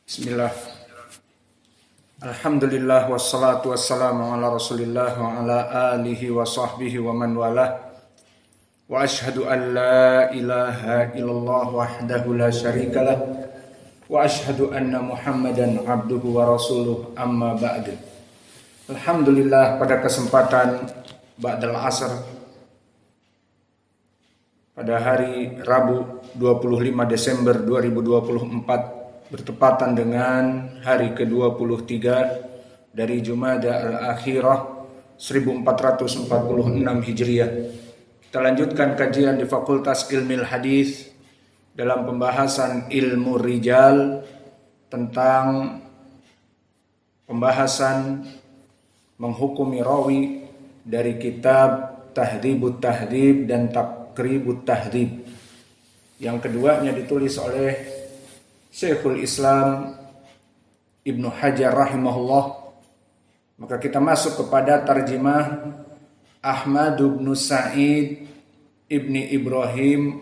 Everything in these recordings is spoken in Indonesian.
Bismillah. Alhamdulillah wassalatu wassalamu ala Rasulillah wa ala alihi wa sahbihi wa man walah. Wa ashhadu an la ilaha illallah wahdahu la syarikalah wa ashhadu anna Muhammadan abduhu wa rasuluh amma ba'du. Alhamdulillah, pada kesempatan ba'dal asr pada hari Rabu 25 Desember 2024 bertepatan dengan hari ke-23 dari Jumada al-Akhirah 1446 Hijriah. Kita lanjutkan kajian di Fakultas Ilmil Hadis dalam pembahasan ilmu rijal tentang pembahasan menghukumi rawi dari kitab Tahdhibut Tahdhib dan Taqribut Tahdhib. Yang keduanya ditulis oleh Syekhul Islam Ibnu Hajar rahimahullah. Maka kita masuk kepada tarjimah Ahmad bin Sa'id ibni Ibrahim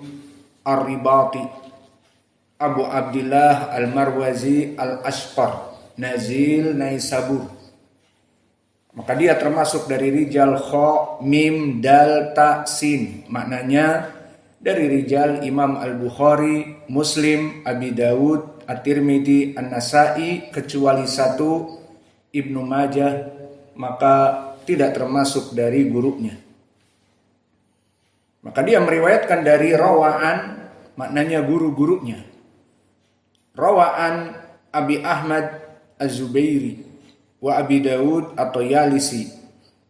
Ar-Ribati Abu Abdillah Al-Marwazi Al-Ashqar Nazil Naisabur. Maka dia termasuk dari rijal kha mim dal ta sin, maknanya dari rijal Imam Al-Bukhari, Muslim, Abi Dawud, At-Tirmidzi, An-Nasa'i, kecuali satu Ibnu Majah, maka tidak termasuk dari gurunya. Maka dia meriwayatkan dari rawaan, maknanya guru-gurunya. Rawaan Abi Ahmad Az-Zubairi wa Abi Dawud atau Yalisi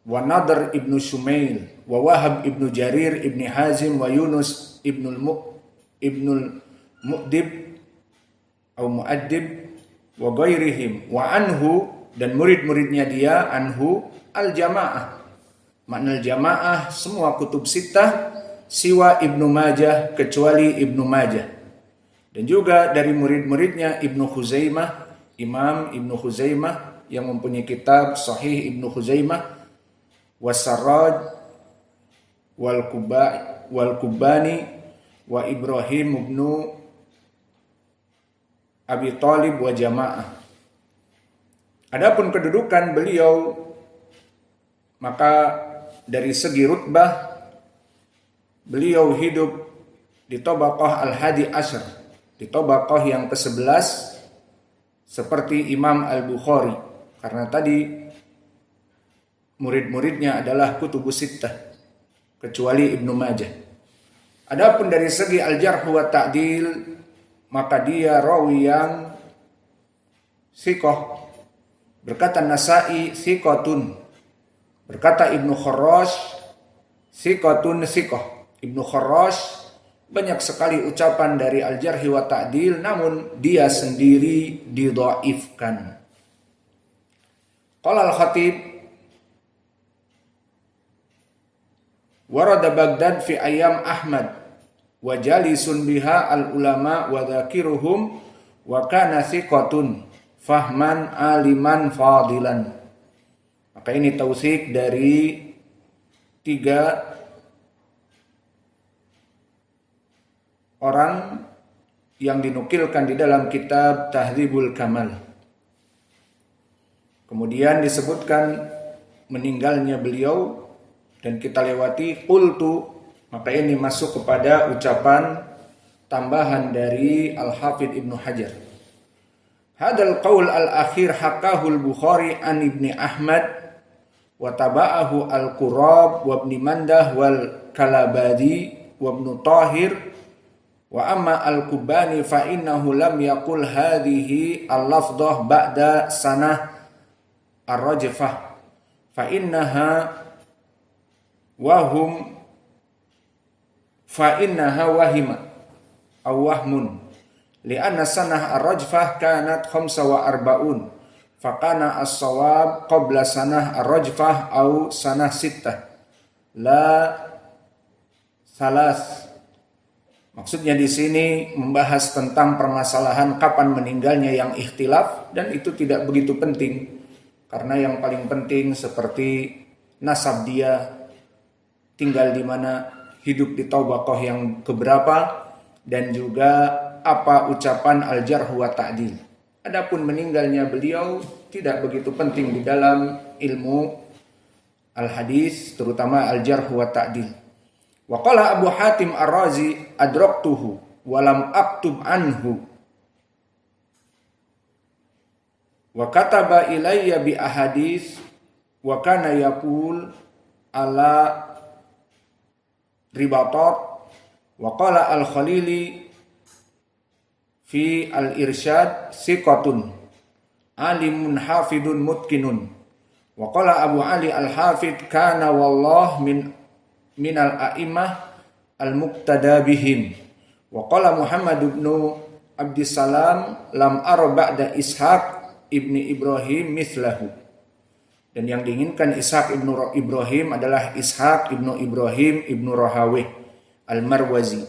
wa Nadr ibnu Shumail wa Wahab ibnu Jarir ibni Hazim wa Yunus ibnul Mu'dib atau Mu'addib wa ghairihim wa anhu, dan murid-muridnya dia anhu al-jamaah. Makna al-jamaah semua kutub sittah siwa Ibnu Majah, kecuali Ibnu Majah. Dan juga dari murid-muridnya Ibnu Khuzaimah, Imam Ibnu Khuzaimah yang mempunyai kitab Sahih Ibnu Khuzaimah, Wasarraj wal Kubani wa Ibrahim ibnu Abi Thalib wa jamaah. Adapun kedudukan beliau, maka dari segi rutbah beliau hidup di Tabaqah Al-Hadi Asyr, di Tabaqah yang ke-11 seperti Imam Al-Bukhari, karena tadi murid-muridnya adalah kutubus sittah kecuali Ibnu Majah. Adapun dari segi al-jarh wa ta'dil, maka dia rawi yang thiqah. Berkata Nasa'i thiqatun, berkata Ibnu Kharrash thiqatun thiqah. Ibnu Kharrash banyak sekali ucapan dari al-jarh wa ta'dil, namun dia sendiri didhaifkan. Qala al-Khatib warada Baghdad fi ayyam Ahmad wa jalisun biha al-ulama wa dhakiruhum wa kana thiqatun fahman aliman fadilan. Maka ini tausik dari 3 orang yang dinukilkan di dalam kitab Tahdzibul Kamal. Kemudian disebutkan meninggalnya beliau dan kita lewati qultu, maka ini masuk kepada ucapan tambahan dari Al-Hafidh Ibnu Hajar. Hadal qaul al-akhir hakahu al-Bukhari an Ibni Ahmad wa taba'ahu al-Qurab wa Ibni Mandah wal Kalabadi wa Ibnu Tahir wa amma al-Kubani fa innahu lam yaqul hadhihi al-lafdhah ba'da sanah ar-rajfah fa innaha wahum fa innaha wahima aw wahmun li'anna sanah ar-rajfah kanat 45 fa kana as-shawab qabla sanah ar-rajfah aw sanah 6 la salas. Maksudnya di sini membahas tentang permasalahan kapan meninggalnya yang ikhtilaf, dan itu tidak begitu penting karena yang paling penting seperti nasab dia, tinggal di mana, hidup di tabaqah yang keberapa, dan juga apa ucapan al-jarh wa ta'dil. Adapun meninggalnya beliau tidak begitu penting di dalam ilmu al-hadis, terutama al-jarh wa ta'dil. Wa qala Abu Hatim Ar-Razi adraktuhu wa lam aktub anhu wa kataba ilayya bi ahadits wa kana yaqul ala ribatat wa qala al-Khalili fi al-irsyad siqatun alimun hafidun mutkinun wa qala Abu Ali al-Hafid kana wallah min al-a'immah al-muqtada bihim wa qala Muhammad ibn Abdissalam lam ara ba'da Ishaq ibni Ibrahim mithlahu. Dan yang diinginkan Ishaq ibnu Ibrahim adalah Ishaq ibnu Ibrahim ibnu Rahawih al-Marwazi,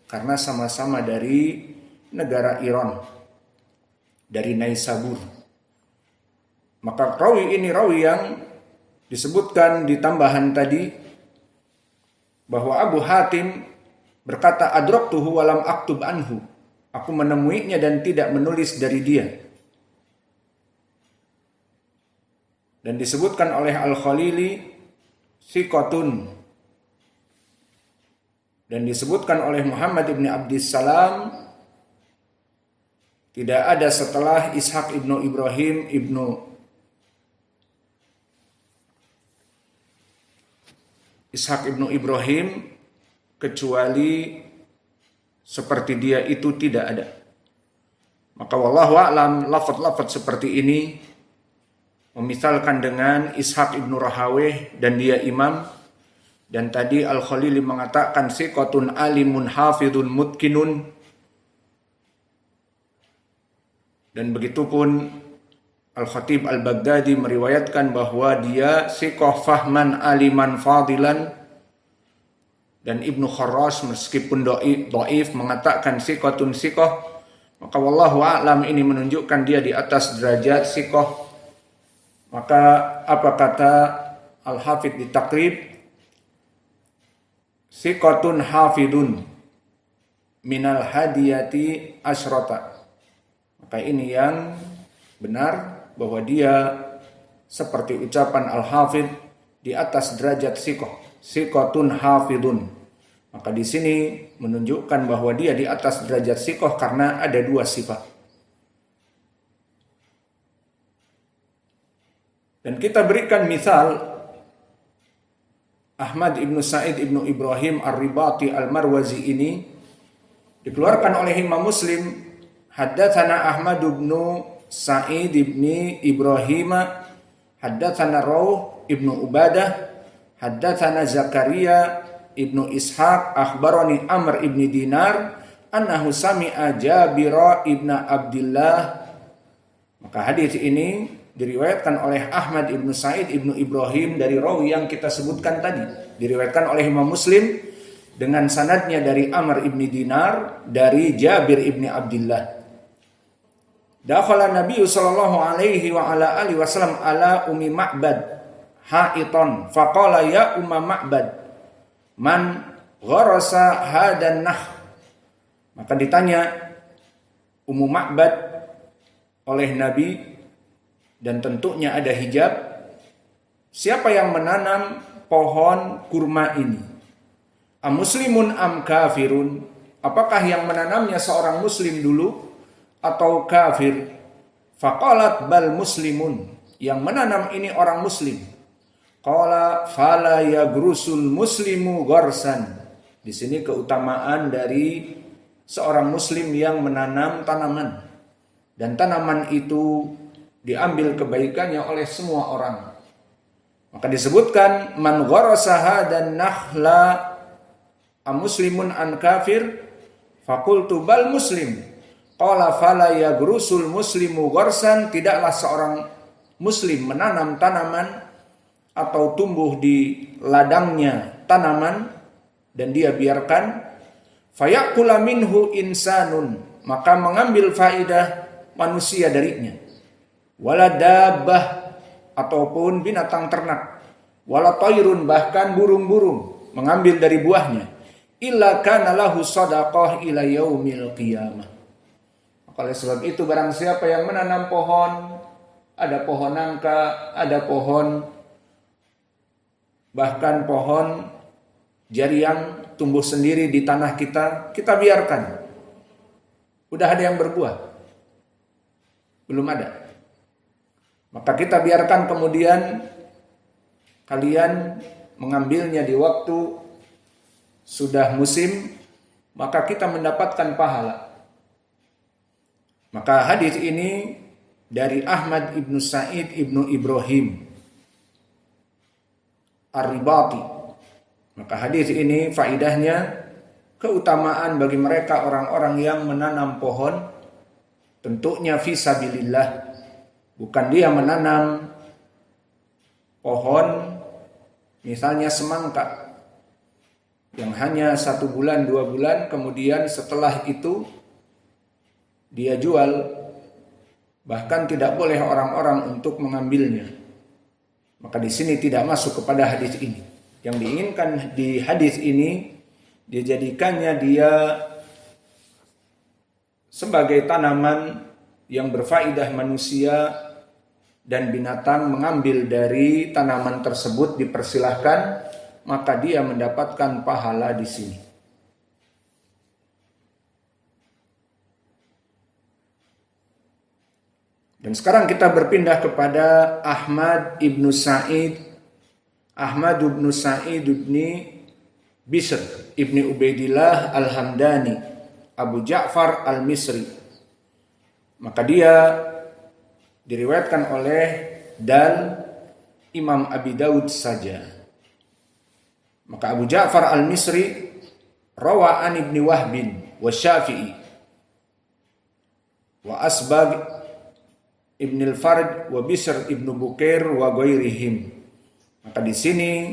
karena sama-sama dari negara Iran, dari Naisabur. Maka rawi ini rawi yang disebutkan di tambahan tadi, bahwa Abu Hatim berkata adraktuhu walam aktub anhu, aku menemuinya dan tidak menulis dari dia. Dan disebutkan oleh Al-Khalili siqatun, dan disebutkan oleh Muhammad ibn Abdissalam tidak ada setelah Ishaq ibnu Ibrahim kecuali seperti dia itu tidak ada. Maka wallahu a'lam, lafaz-lafaz seperti ini memisalkan dengan Ishaq ibnu Rahawih dan dia imam, dan tadi Al-Khalili mengatakan siqatun alimun hafidun mutkinun, dan begitupun Al-Khatib Al-Baghdadi meriwayatkan bahwa dia siqah fahman aliman fadilan, dan Ibnu Kharras meskipun dhaif mengatakan siqatun siqah. Maka wallahu a'lam ini menunjukkan dia di atas derajat siqah. Maka apa kata Al-Hafidh di Taqrib? Siqatun hafidun minal hadiyati asyrata. Maka ini yang benar, bahwa dia seperti ucapan Al-Hafidh di atas derajat siqatun hafidun. Maka di sini menunjukkan bahwa dia di atas derajat siqah karena ada dua sifat. Dan kita berikan misal Ahmad ibnu Sa'id ibnu Ibrahim Ar-Ribati Al-Marwazi ini dikeluarkan oleh Imam Muslim. Haddatsana Ahmad ibnu Sa'id ibni Ibrahim haddatsana Rawh ibnu Ubadah haddatsana Zakaria ibnu Ishaq akhbarani Amr ibni Dinar annahu sami'a Jabir ibn Abdullah. Maka hadis ini diriwayatkan oleh Ahmad ibnu Sa'id ibnu Ibrahim dari rawi yang kita sebutkan tadi, diriwayatkan oleh Imam Muslim dengan sanadnya dari Amr ibni Dinar dari Jabir ibni Abdullah. Dakhala Nabi sallallahu alaihi wa ala alihi wasallam ala Ummi Ma'bad ha'itan faqala ya Umma Ma'bad man gharasa hadan nah. Maka ditanya Ummu Ma'bad oleh Nabi, dan tentunya ada hijab, siapa yang menanam pohon kurma ini? Am muslimun am kafirun? Apakah yang menanamnya seorang muslim dulu atau kafir? Faqalat bal muslimun, yang menanam ini orang muslim. Qala fala yagrusul muslimu gharsan. Di sini keutamaan dari seorang muslim yang menanam tanaman, dan tanaman itu diambil kebaikannya oleh semua orang. Maka disebutkan man gharasaha dan nakhla am muslimun an kafir faqultu bal muslim. Qala fala yagrusul muslimu gharsan, tidaklah seorang muslim menanam tanaman atau tumbuh di ladangnya tanaman dan dia biarkan, fayaqula minhu insanun, maka mengambil faidah manusia darinya, wala dabbah, ataupun binatang ternak, wala tayrun, bahkan burung-burung mengambil dari buahnya, illa kana lahu shadaqah ila yaumil qiyamah. Oleh sebab itu barang siapa yang menanam pohon, ada pohon nangka, ada pohon, bahkan pohon jariang tumbuh sendiri di tanah kita biarkan. Udah ada yang berbuah? Belum ada. Maka kita biarkan kemudian kalian mengambilnya di waktu sudah musim, maka kita mendapatkan pahala. Maka hadis ini dari Ahmad ibnu Sa'id ibnu Ibrahim Ar-Ribati. Maka hadis ini faidahnya keutamaan bagi mereka orang-orang yang menanam pohon, tentunya fisabilillah. Bukan dia menanam pohon misalnya semangka yang hanya 1 bulan 2 bulan, kemudian setelah itu dia jual, bahkan tidak boleh orang-orang untuk mengambilnya. Maka di sini tidak masuk kepada hadis ini. Yang diinginkan di hadis ini, dijadikannya dia sebagai tanaman yang berfaedah manusia dan binatang mengambil dari tanaman tersebut dipersilahkan, maka dia mendapatkan pahala di sini. Dan sekarang kita berpindah kepada Ahmad ibnu Sa'id ibni Bishr ibni Ubaidillah al-Hamdani Abu Ja'far al-Misri. Maka dia diriwayatkan oleh Imam Abi Daud saja. Maka Abu Ja'far al-Misri rawa an ibni Wahbin wa Syafi'i wa Asbag ibn al-Fard wa Bishr ibn Bukair wa ghairihim. Maka di sini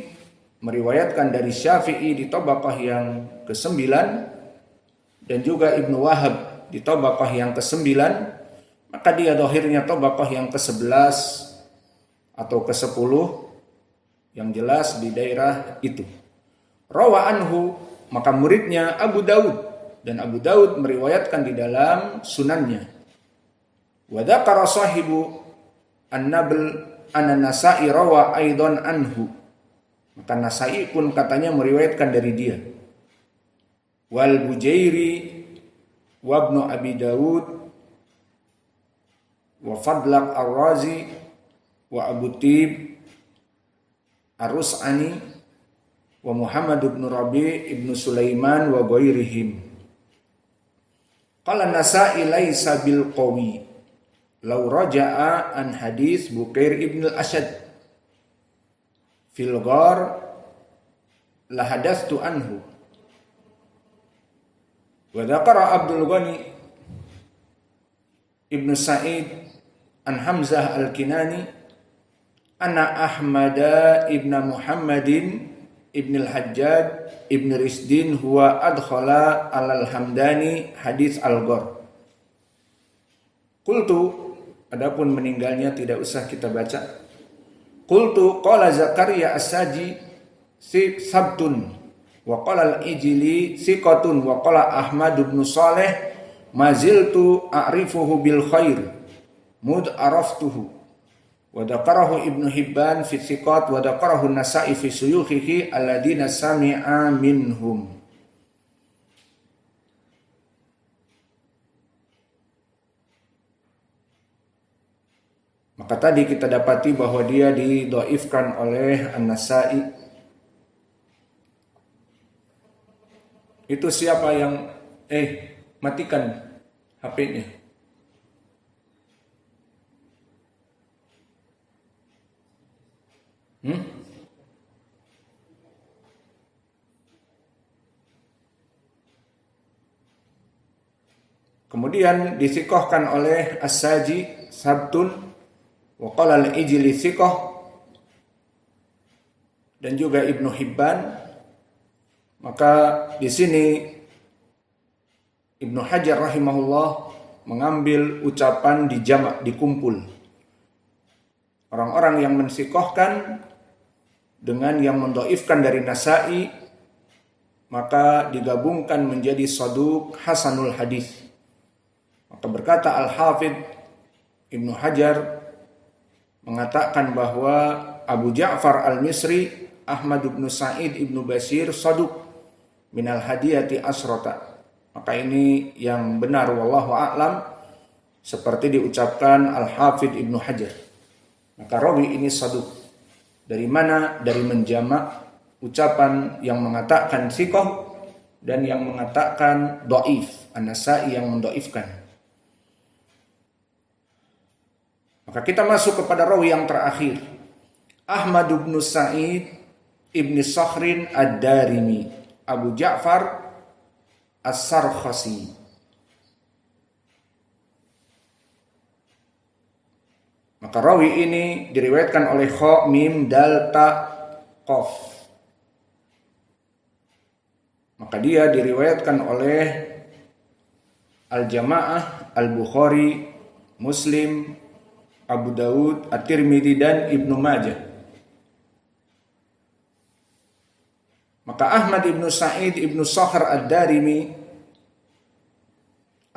meriwayatkan dari Syafi'i di tabaqah yang ke-9 dan juga Ibnu Wahab di tabaqah yang ke-9, maka dia dohirnya tabaqah yang ke-11 atau ke-10, yang jelas di daerah itu. Rawa anhu, maka muridnya Abu Daud, dan Abu Daud meriwayatkan di dalam sunannya. Wa dzakara sahibu an-Nabl an-Nasa'i rawa aidan anhu. Maka Nasai pun katanya meriwayatkan dari dia. Wal Bujairi wa Ibnu Abi Daud wa Fadlaq Ar-Razi wa Abu Tib Ar-Rus'ani wa Muhammad ibn Rabi' ibn Sulaiman wa ghairihim. Qala Nasai laisa bil qawi law raja'a an hadis Bukair ibn al-Ashad fil ghar la hadastu anhu. Wa dzakara Abdul Ghani Ibnu Sa'id an Hamzah al-Kinani anna Ahmada ibn Muhammadin ibn al-Hajjaj ibn Risdin huwa adkhala al-Hamdani hadis al-Ghar. Qultu, adapun meninggalnya tidak usah kita baca. Qultu qala Zakaria as-Saji sabtun wa qala al-Ijli siqatun wa qala Ahmad ibn Saleh maziltu a'rifuhu bil khair mud araftuhu wa dzakarahu Ibnu Hibban fi siqat wa dzakarahu An-Nasa'i fi suyukhihi alladziina sami'a minhum. Maka tadi kita dapati bahwa dia didhaifkan oleh An-Nasa'i. Itu siapa yang matikan HP-nya? Kemudian disikohkan oleh As-Saji sabtun wa qala al-Ijli sikoh dan juga Ibnu Hibban. Maka di sini Ibnu Hajar rahimahullah mengambil ucapan di jamak, dikumpul. Orang-orang yang mensikohkan dengan yang mendhaifkan dari Nasa'i, maka digabungkan menjadi saduq hasanul hadis. Maka berkata Al-Hafidh Ibnu Hajar mengatakan bahwa Abu Ja'far Al-Misri Ahmad bin Sa'id Ibnu Bashir saduq minal hadiyati asrota. Maka ini yang benar wallahu a'lam seperti diucapkan Al-Hafidh Ibnu Hajar. Maka rawi ini saduq. Dari mana? Dari menjamak ucapan yang mengatakan thiqah dan yang mengatakan dhaif. An-Nasa'i yang mendoifkan. Maka kita masuk kepada rawi yang terakhir. Ahmad bin Sa'id ibn Sakhrin Ad-Darimi Abu Ja'far As-Sarkhasi. Maka rawi ini diriwayatkan oleh kha mim dal ta qaf. Maka dia diriwayatkan oleh Al-Jamaah, Al-Bukhari, Muslim, Abu Daud, At-Tirmidzi dan Ibnu Majah. Maka Ahmad ibnu Sa'id ibnu Sakhr Ad-Darimi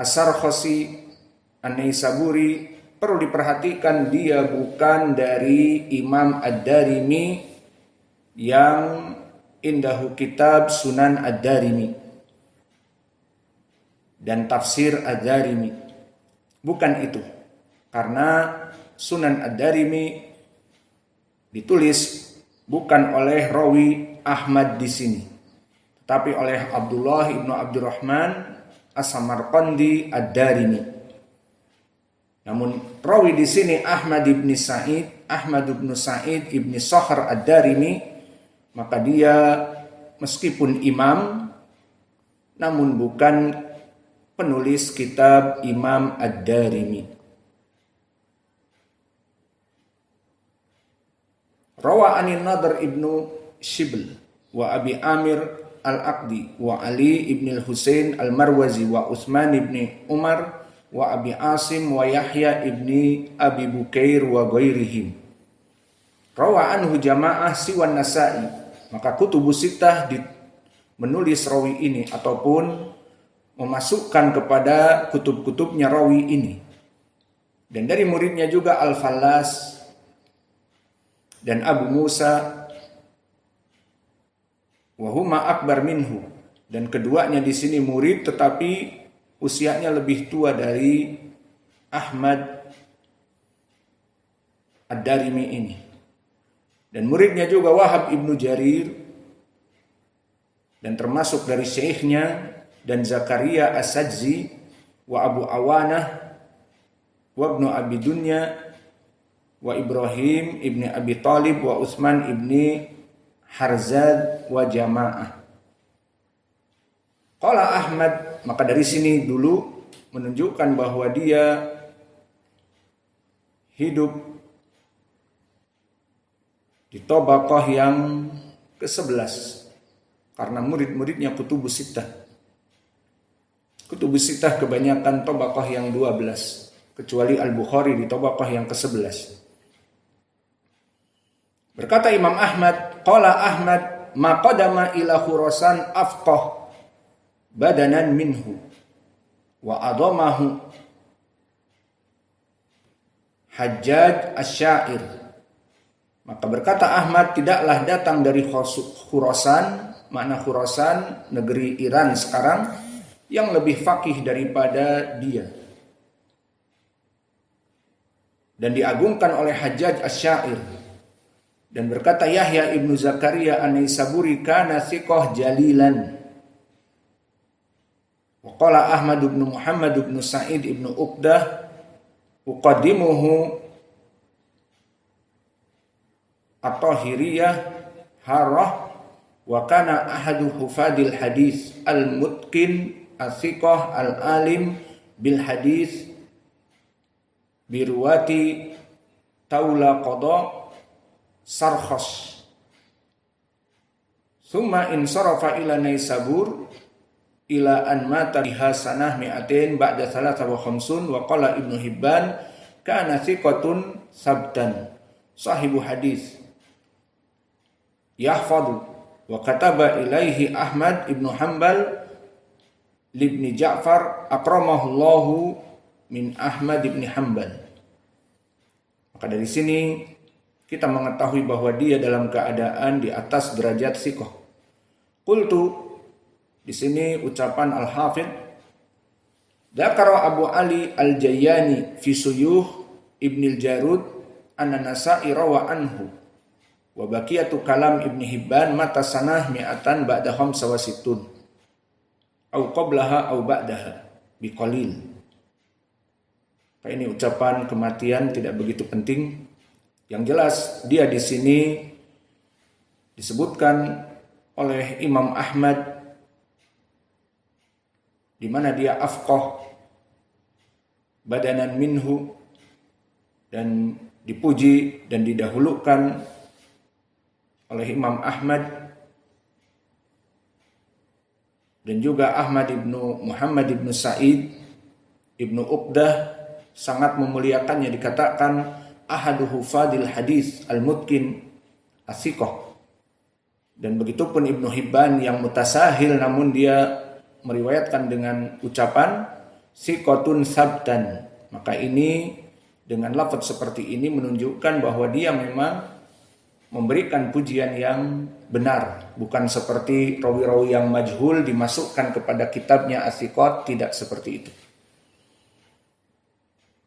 As-Sarkhasi An-Naisaburi, perlu diperhatikan dia bukan dari Imam Ad-Darimi yang indahu kitab Sunan Ad-Darimi dan tafsir Ad-Darimi. Bukan itu. Karena Sunan Ad-Darimi ditulis bukan oleh rawi Ahmad di sini, tetapi oleh Abdullah ibnu Abdurrahman As-Samarqandi Ad-Darimi. Namun rawi di sini Ahmad ibn Sa'id ibn Sakhr Ad-Darimi, maka dia meskipun imam namun bukan penulis kitab Imam Ad-Darimi. Rawa anin Nadr ibnu Shibl wa Abi Amir al-Aqdi wa Ali ibn al-Husain al-Marwazi wa Uthman ibn Umar wa Abi Asim wa Yahya ibn Abi Bukair wa ghairihim. Rawa anhu jama'ah siwan Nasa'i. Maka kutubus sittah menulis rawi ini ataupun memasukkan kepada kutub-kutubnya rawi ini. Dan dari muridnya juga Al-Fallas dan Abu Musa wa huma akbar minhu, dan keduanya di sini murid tetapi usianya lebih tua dari Ahmad Ad-Darimi ini. Dan muridnya juga Wahab ibnu Jarir, dan termasuk dari syekhnya, dan Zakaria As-Sajzi wa Abu Awanah wa ibnu Abi Dunya wa Ibrahim ibni Abi Talib wa Utsman ibni Harzad wa Jama'ah. Qala Ahmad, maka dari sini dulu menunjukkan bahwa dia hidup di tabaqah yang ke-11 karena murid-muridnya kutubus sittah. Kutubus sittah kebanyakan tabaqah yang 12, kecuali Al-Bukhari di tabaqah yang ke-11. Berkata Imam Ahmad, qala Ahmad ma qadama ila Khurasan afqah badanan minhu wa adamahu Hajjaj Asy-Syair. Maka berkata Ahmad, tidaklah datang dari Khurasan, makna Khurasan negeri Iran sekarang, yang lebih faqih daripada dia dan diagungkan oleh Hajjaj Asy-Syair. Dan berkata Yahya ibnu Zakaria An-Naisaburi kana thiqah jalilan. Wa qala Ahmad ibn Muhammad ibn Sa'id ibn Uqdah uqaddimuhu at-Tahiriyah harrah wa kana ahadu hufadil hadis al-mutqin al-thiqah al-alim bil hadis biruwati taula qada Sarkhas. Thumma insarafa ila Naisabur ila an mata biha sanah mi'atin ba'da 53 wa qala Ibnu Hibban kana thiqatun sabtan sahibu hadis yahfadu wa kataba ilaihi Ahmad ibnu Hanbal libni Ja'far akramahullahu min Ahmad ibn Hanbal. Maka dari sini kita mengetahui bahwa dia dalam keadaan di atas derajat thiqah. Qultu, di sini ucapan Al-Hafidh, dzakara Abu Ali Al-Jayyani fi Suyuh Ibn Al-Jarud anna Nasa'i rawa anhu wa baqiyatu kalam Ibn Hibban mata sanah mi'atan ba'da khamsa wa sittun au qablaha au ba'daha biqalil. Ini ucapan kematian tidak begitu penting. Yang jelas dia di sini disebutkan oleh Imam Ahmad di mana dia afqah badanan minhu dan dipuji dan didahulukan oleh Imam Ahmad, dan juga Ahmad ibnu Muhammad ibnu Sa'id ibnu Uqdah sangat memuliakannya, dikatakan ahaduhu fadil hadis al-mutqin as-siqah. Dan begitupun Ibnu Hibban yang mutasahil namun dia meriwayatkan dengan ucapan siqatun sabtan. Maka ini dengan lafaz seperti ini menunjukkan bahwa dia memang memberikan pujian yang benar, bukan seperti rawi-rawi yang majhul dimasukkan kepada kitabnya as-siqat, tidak seperti itu.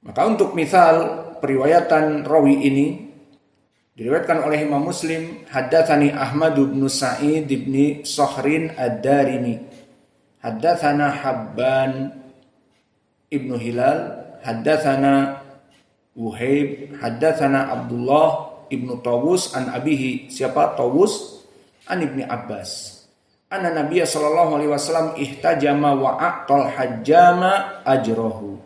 Maka untuk misal periwayatan rawi ini diriwayatkan oleh Imam Muslim, haddatsani Ahmad bin Sa'id bin Sohrin ad-Darimi, haddatsana Habban ibnu Hilal, haddatsana Wuhaib, haddatsana Abdullah ibnu Tawus an abihi, siapa Tawus, an Ibni Abbas, anna Nabiya sallallahu alaihi wasallam ihtajama wa aqtal hajjama ajrahu.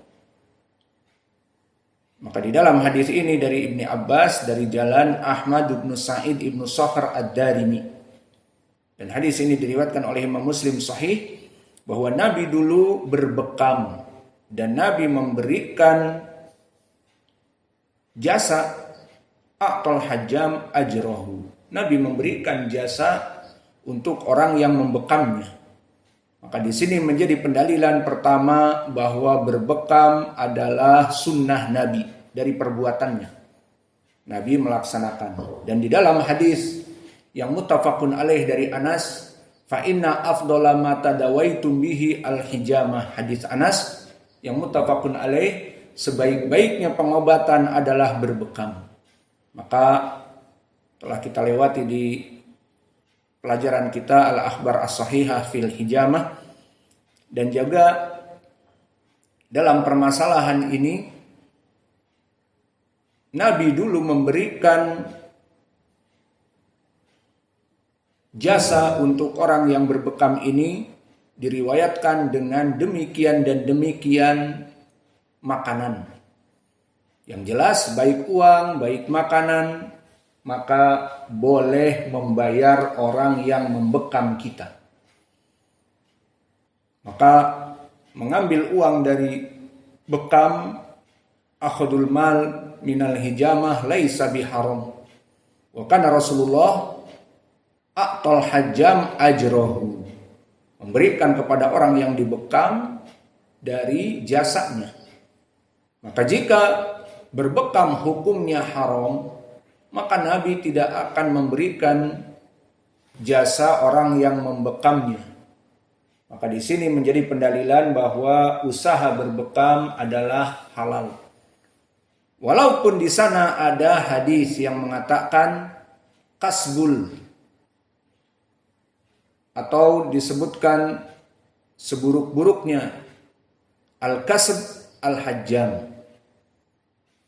Maka di dalam hadis ini dari Ibni Abbas dari jalan Ahmad bin Sa'id ibnu Sohr ad-Darimi. Dan hadis ini diriwayatkan oleh Imam Muslim sahih bahwa Nabi dulu berbekam dan Nabi memberikan jasa aqtal hajjam ajrahu. Nabi memberikan jasa untuk orang yang membekamnya. Maka di sini menjadi pendalilan pertama bahwa berbekam adalah sunnah Nabi dari perbuatannya. Nabi melaksanakan. Dan di dalam hadis yang muttafaqun alaih dari Anas, fa inna afdhala ma tadawaitum bihi al-hijamah. Hadis Anas yang muttafaqun alaih, sebaik-baiknya pengobatan adalah berbekam. Maka telah kita lewati di pelajaran kita Al-Akhbar As-Sahihah fil Hijamah, dan juga dalam permasalahan ini Nabi dulu memberikan jasa untuk orang yang berbekam ini, diriwayatkan dengan demikian dan demikian makanan. Yang jelas baik uang, baik makanan, maka boleh membayar orang yang membekam kita. Maka mengambil uang dari bekam, akhadul mal minal hijamah laisa biharam. Wa kana Rasulullah aqtal hajjam ajrahu, memberikan kepada orang yang dibekam dari jasanya. Maka jika berbekam hukumnya haram, maka Nabi tidak akan memberikan jasa orang yang membekamnya. Maka di sini menjadi pendalilan bahwa usaha berbekam adalah halal. Walaupun di sana ada hadis yang mengatakan kasbul, atau disebutkan seburuk-buruknya al-kasb al-hajjam,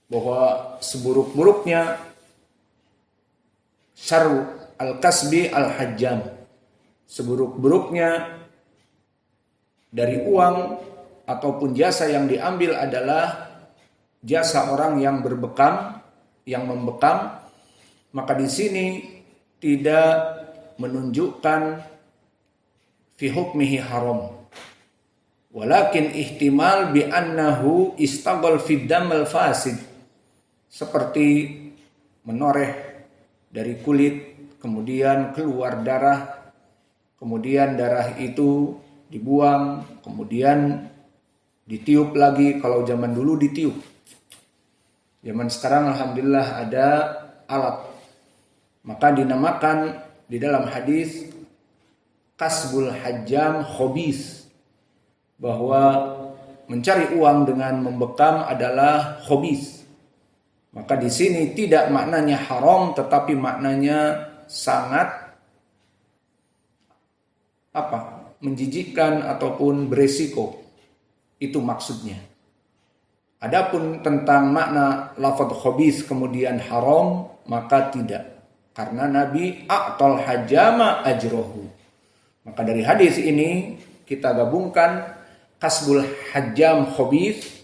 bahwa seburuk-buruknya syarru al-kasbi al-hajjam, seburuk-buruknya dari uang ataupun jasa yang diambil adalah jasa orang yang berbekam, yang membekam. Maka di sini tidak menunjukkan fi hukmihi haram, walakin ihtimal bi annahu istaghal fi damal fasid, seperti menoreh dari kulit kemudian keluar darah, kemudian darah itu dibuang, kemudian ditiup lagi. Kalau zaman dulu ditiup. Zaman sekarang alhamdulillah ada alat. Maka dinamakan di dalam hadis kasbul hajjam khobis, bahwa mencari uang dengan membekam adalah khobis. Maka di sini tidak maknanya haram, tetapi maknanya sangat menjijikkan ataupun beresiko. Itu maksudnya. Adapun tentang makna lafadz khobis kemudian haram, maka tidak. Karena Nabi a'tal hajjama ajrohu. Maka dari hadis ini kita gabungkan kasbul hajjam khobis,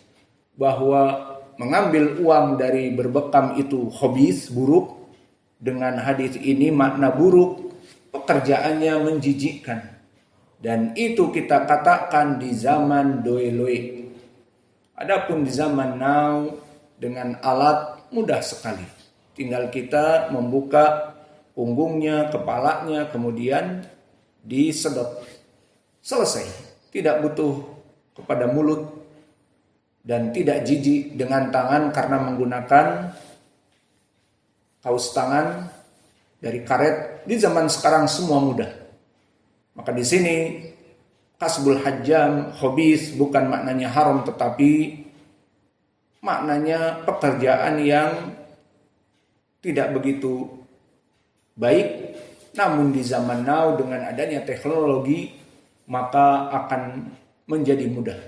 bahwa mengambil uang dari berbekam itu khobis, buruk. Dengan hadis ini makna buruk, pekerjaannya menjijikkan. Dan itu kita katakan di zaman doeloe. Adapun di zaman now dengan alat mudah sekali. Tinggal kita membuka punggungnya, kepalanya, kemudian disedot. Selesai. Tidak butuh kepada mulut dan tidak jijik dengan tangan karena menggunakan kaos tangan dari karet. Di zaman sekarang semua mudah. Maka di sini kasbul hajjam khobis bukan maknanya haram, tetapi maknanya pekerjaan yang tidak begitu baik. Namun di zaman now dengan adanya teknologi, maka akan menjadi mudah.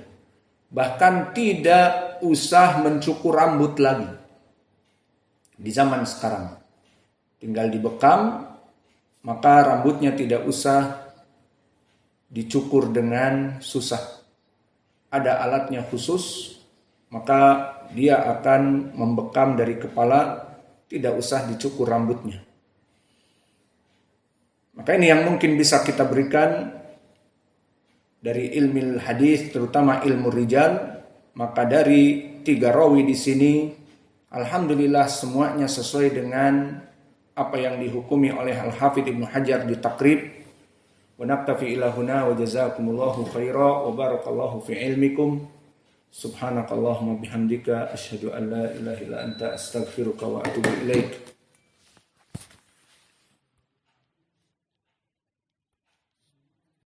Bahkan tidak usah mencukur rambut lagi. Di zaman sekarang tinggal dibekam, maka rambutnya tidak usah dicukur dengan susah. Ada alatnya khusus, maka dia akan membekam dari kepala, tidak usah dicukur rambutnya. Maka ini yang mungkin bisa kita berikan dari ilmu hadis, terutama ilmu rijal. Maka dari 3 rawi di sini, alhamdulillah semuanya sesuai dengan apa yang dihukumi oleh Al-Hafidz Ibnu Hajar di Taqrib. Wa naktafi ila huna wa jazakumullahu khaira wa barakallahu fi ilmikum. Subhanakallahumma bihamdika asyhadu an la ilaha illa anta astaghfiruka wa atubu ilaik.